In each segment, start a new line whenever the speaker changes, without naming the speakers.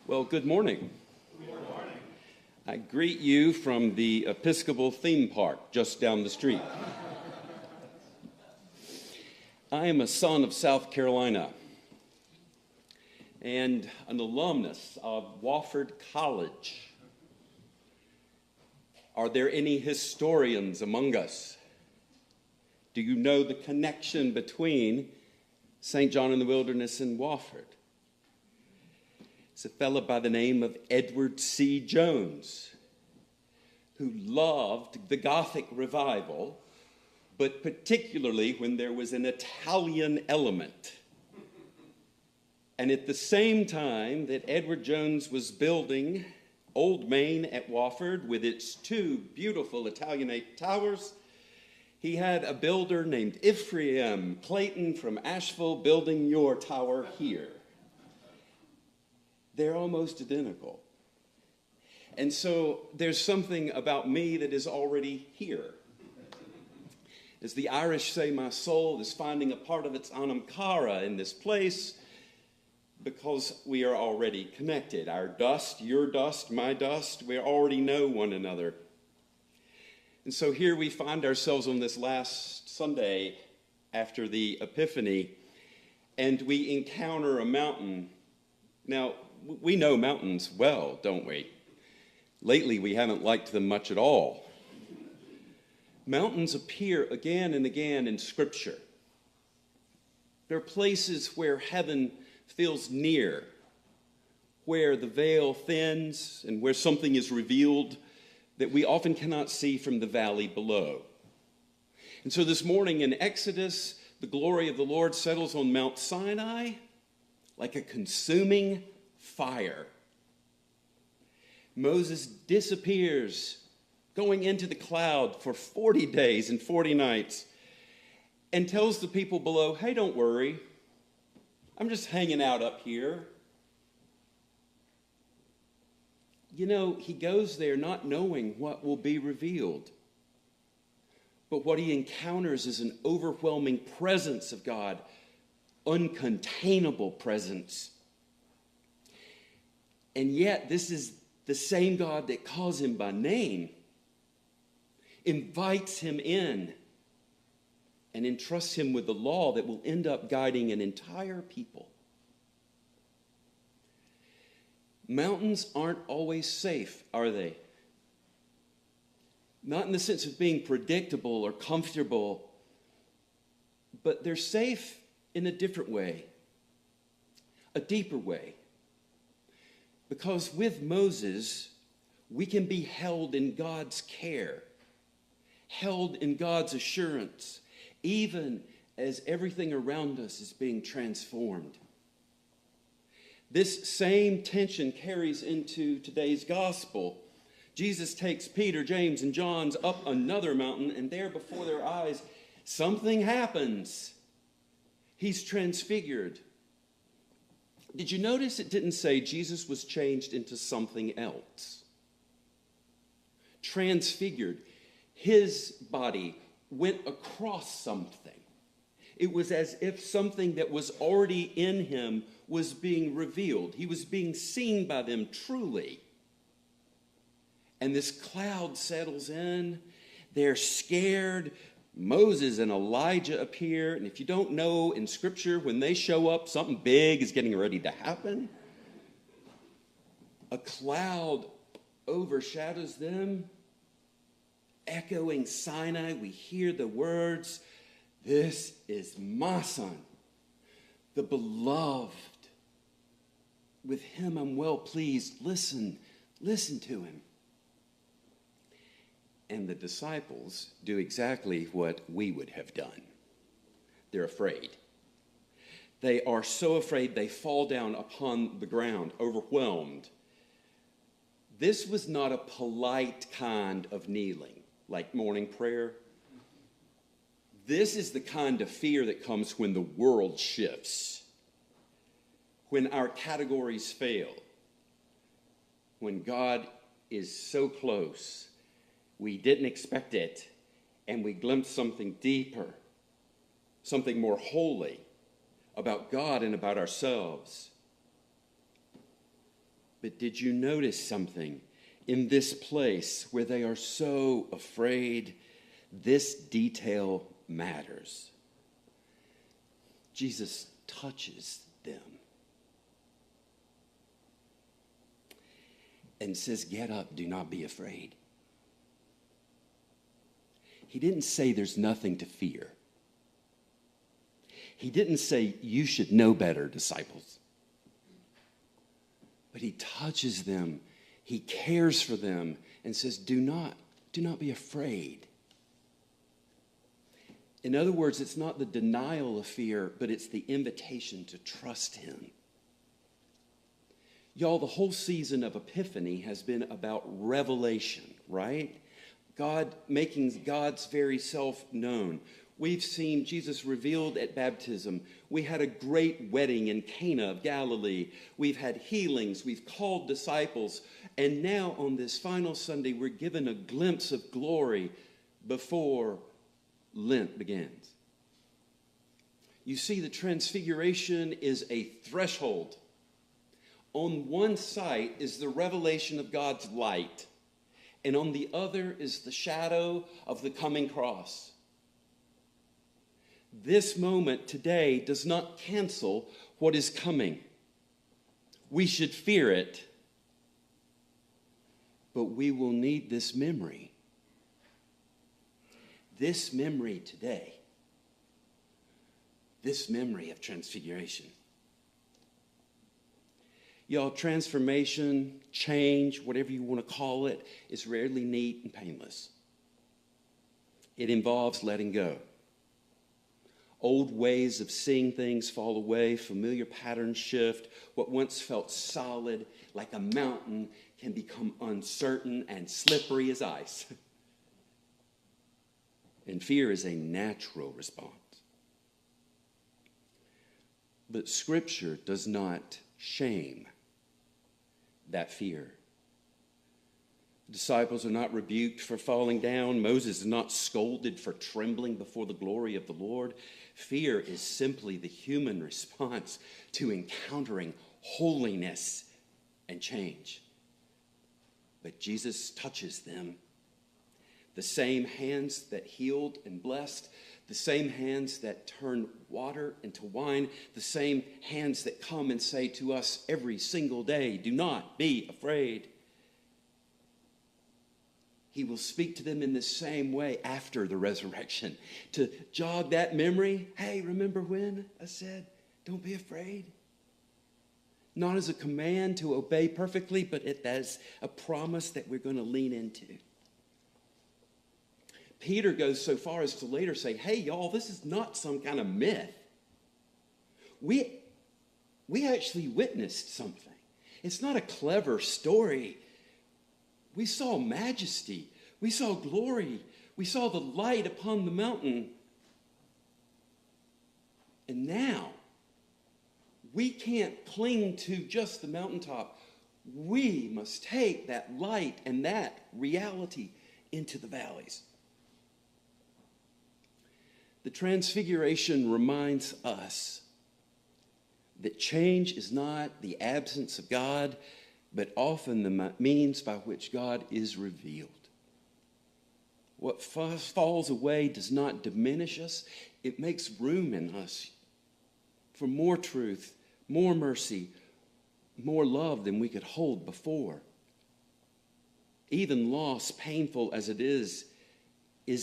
Well, good morning.
Good morning.
I greet you from the Episcopal theme park just down the street. I am a son of South Carolina and an alumnus of Wofford College. Are there any historians among us? Do you know the connection between St. John in the Wilderness and Wofford? It's a fellow by the name of Edward C. Jones, who loved the Gothic revival, but particularly when there was an Italian element. And at the same time that Edward Jones was building Old Main at Wofford with its two beautiful Italianate towers, he had a builder named Ephraim Clayton from Asheville building your tower here. They're almost identical. And so there's something about me that is already here. As the Irish say, my soul is finding a part of its anam cara in this place because we are already connected. Our dust, your dust, my dust, we already know one another. And so here we find ourselves on this last Sunday after the Epiphany, and we encounter a mountain. Now, we know mountains well, don't we? Lately, we haven't liked them much at all. Mountains appear again and again in Scripture. They're places where heaven feels near, where the veil thins and where something is revealed that we often cannot see from the valley below. And so this morning in Exodus, the glory of the Lord settles on Mount Sinai like a consuming fire. Moses disappears, going into the cloud for 40 days and 40 nights, and tells the people below, hey, don't worry, I'm just hanging out up here. You know, he goes there not knowing what will be revealed, but what he encounters is an overwhelming presence of God, uncontainable presence. And yet, this is the same God that calls him by name, invites him in, and entrusts him with the law that will end up guiding an entire people. Mountains aren't always safe, are they? Not in the sense of being predictable or comfortable, but they're safe in a different way, a deeper way. Because with Moses, we can be held in God's care, held in God's assurance, even as everything around us is being transformed. This same tension carries into today's gospel. Jesus takes Peter, James, and John up another mountain, and there before their eyes, something happens. He's transfigured. Did you notice it didn't say Jesus was changed into something else? Transfigured. His body went across something. It was as if something that was already in him was being revealed. He was being seen by them truly. And this cloud settles in. They're scared. Moses and Elijah appear, and if you don't know, in Scripture, when they show up, something big is getting ready to happen. A cloud overshadows them. Echoing Sinai, we hear the words, "This is my son, the beloved. With him I'm well pleased. Listen to him." And the disciples do exactly what we would have done. They're afraid. They are so afraid they fall down upon the ground, overwhelmed. This was not a polite kind of kneeling, like morning prayer. This is the kind of fear that comes when the world shifts, when our categories fail, when God is so close. We didn't expect it, and we glimpse something deeper, something more holy about God and about ourselves. But did you notice something in this place where they are so afraid? This detail matters. Jesus touches them and says, "Get up, do not be afraid." He didn't say there's nothing to fear. He didn't say you should know better, disciples. But he touches them, he cares for them, and says, do not be afraid. In other words, it's not the denial of fear, but it's the invitation to trust him. Y'all, the whole season of Epiphany has been about revelation, right? God making God's very self known. We've seen Jesus revealed at baptism. We had a great wedding in Cana of Galilee. We've had healings. We've called disciples. And now on this final Sunday, we're given a glimpse of glory before Lent begins. You see, the transfiguration is a threshold. On one side is the revelation of God's light, and on the other is the shadow of the coming cross. This moment today does not cancel what is coming. We should fear it, but we will need this memory. This memory today. This memory of transfiguration. Y'all, transformation, change, whatever you want to call it, is rarely neat and painless. It involves letting go. Old ways of seeing things fall away, familiar patterns shift. What once felt solid like a mountain can become uncertain and slippery as ice. And fear is a natural response. But Scripture does not shame that fear. Disciples are not rebuked for falling down. Moses is not scolded for trembling before the glory of the Lord. Fear is simply the human response to encountering holiness and change. But Jesus touches them. The same hands that healed and blessed, the same hands that turn water into wine, the same hands that come and say to us every single day, do not be afraid. He will speak to them in the same way after the resurrection to jog that memory. Hey, remember when I said, don't be afraid? Not as a command to obey perfectly, but as a promise that we're going to lean into. Peter goes so far as to later say, hey, y'all, this is not some kind of myth. We actually witnessed something. It's not a clever story. We saw majesty. We saw glory. We saw the light upon the mountain. And now, we can't cling to just the mountaintop. We must take that light and that reality into the valleys. The Transfiguration reminds us that change is not the absence of God, but often the means by which God is revealed. What falls away does not diminish us. It makes room in us for more truth, more mercy, more love than we could hold before. Even loss, painful as it is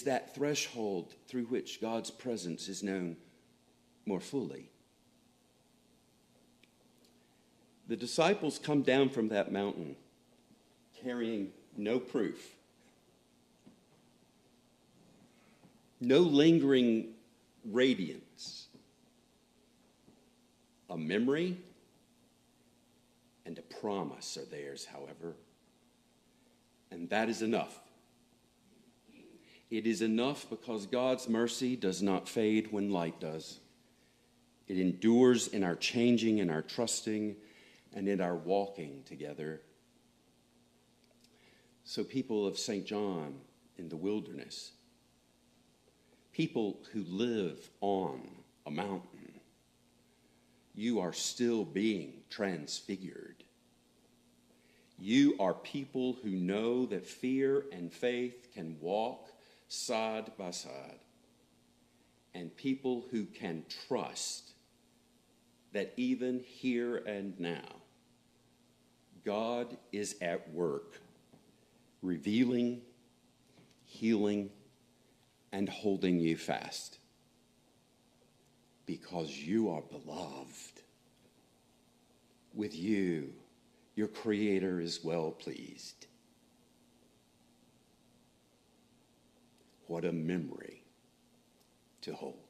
that threshold through which God's presence is known more fully. The disciples come down from that mountain carrying no proof, no lingering radiance, a memory and a promise are theirs, however, and that is enough. It is enough because God's mercy does not fade when light does. It endures in our changing and our trusting and in our walking together. So people of St. John in the wilderness, people who live on a mountain, you are still being transfigured. You are people who know that fear and faith can walk side by side, and people who can trust that even here and now, God is at work, revealing, healing, and holding you fast, because you are beloved. With you, your Creator is well pleased. What a memory to hold.